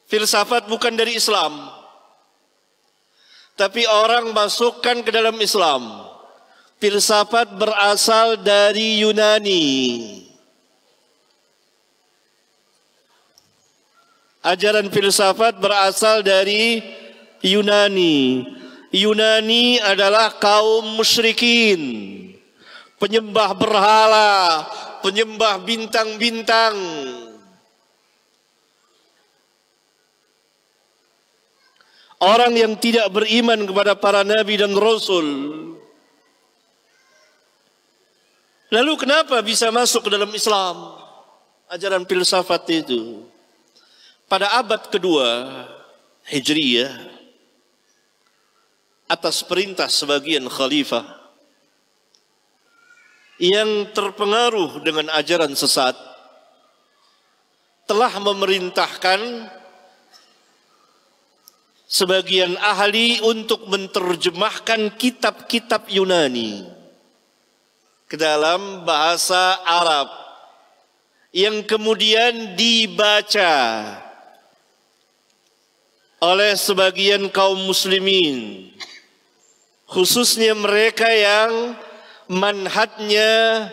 Filsafat bukan dari Islam, tapi orang masukkan ke dalam Islam. Filsafat berasal dari Yunani. Ajaran filsafat berasal dari Yunani. Yunani adalah kaum musyrikin, penyembah berhala, penyembah bintang-bintang. Orang yang tidak beriman kepada para nabi dan rasul. Lalu kenapa bisa masuk ke dalam Islam ajaran filsafat itu? Pada abad kedua Hijriyah, atas perintah sebagian khalifah yang terpengaruh dengan ajaran sesat, telah memerintahkan sebagian ahli untuk menerjemahkan kitab-kitab Yunani ke dalam bahasa Arab yang kemudian dibaca oleh sebagian kaum muslimin, khususnya mereka yang manhajnya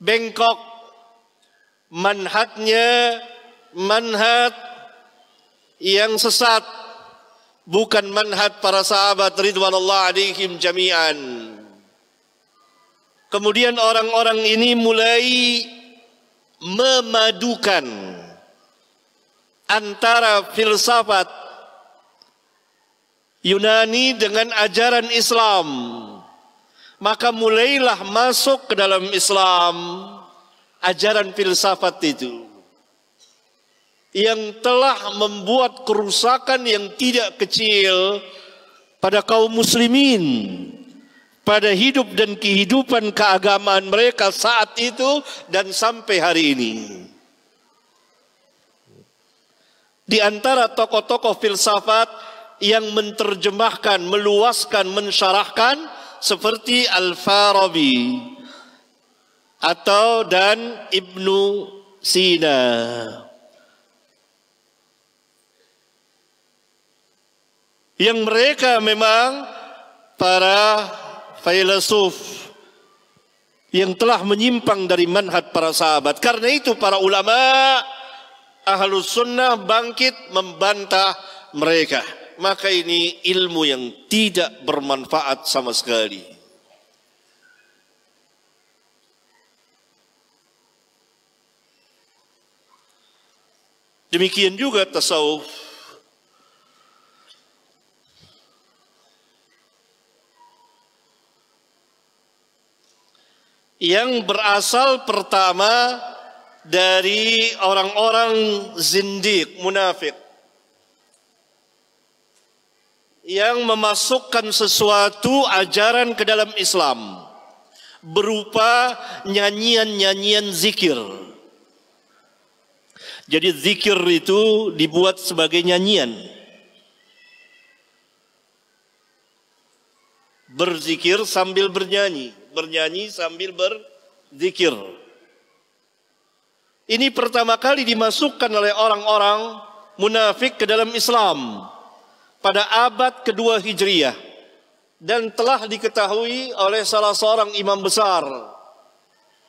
bengkok, manhaj yang sesat, bukan manhaj para sahabat ridwanullah alaihim jami'an. Kemudian orang-orang ini mulai memadukan antara filsafat Yunani dengan ajaran Islam. Maka mulailah masuk ke dalam Islam ajaran filsafat itu, yang telah membuat kerusakan yang tidak kecil pada kaum muslimin, pada hidup dan kehidupan keagamaan mereka saat itu dan sampai hari ini. Di antara tokoh-tokoh filsafat yang menerjemahkan, meluaskan, mensyarahkan seperti Al-Farabi dan Ibnu Sina. Yang mereka memang para filsuf yang telah menyimpang dari manhaj para sahabat. Karena itu para ulama Ahlus Sunnah bangkit membantah mereka. Maka ini ilmu yang tidak bermanfaat sama sekali. Demikian juga tasawuf. Yang berasal pertama dari orang-orang zindiq, munafik, yang memasukkan sesuatu ajaran ke dalam Islam berupa nyanyian-nyanyian zikir. Jadi zikir itu dibuat sebagai nyanyian. Berzikir sambil bernyanyi, bernyanyi sambil berzikir. Ini pertama kali dimasukkan oleh orang-orang munafik ke dalam Islam pada abad kedua Hijriyah, dan telah diketahui oleh salah seorang imam besar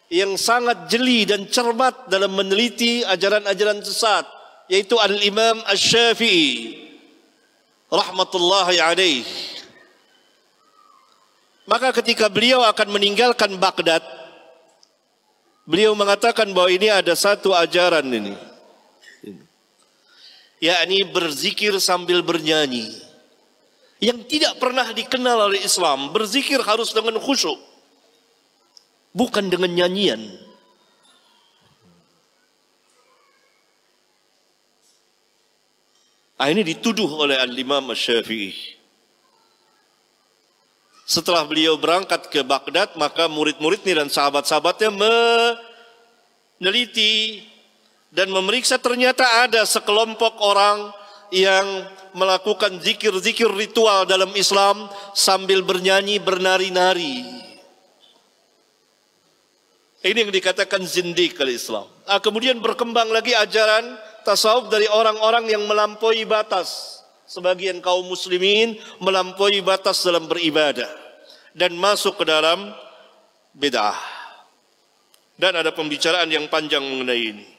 yang sangat jeli dan cermat dalam meneliti ajaran-ajaran sesat, yaitu Al-Imam Asy-Syafi'i rahmatullahi alaih. Maka ketika beliau akan meninggalkan Baghdad, beliau mengatakan bahwa ini ada satu ajaran ini, yakni berzikir sambil bernyanyi, yang tidak pernah dikenal oleh Islam. Berzikir harus dengan khusyuk, bukan dengan nyanyian. Ini dituduh oleh Al-Imam Asy-Syafi'i. Setelah beliau berangkat ke Baghdad, maka murid-muridnya dan sahabat-sahabatnya meneliti dan memeriksa, ternyata ada sekelompok orang yang melakukan zikir-zikir ritual dalam Islam sambil bernyanyi, bernari-nari. Ini yang dikatakan zindiq oleh Islam. Kemudian berkembang lagi ajaran tasawuf dari orang-orang yang melampaui batas. Sebagian kaum muslimin melampaui batas dalam beribadah dan masuk ke dalam bid'ah. Dan ada pembicaraan yang panjang mengenai ini.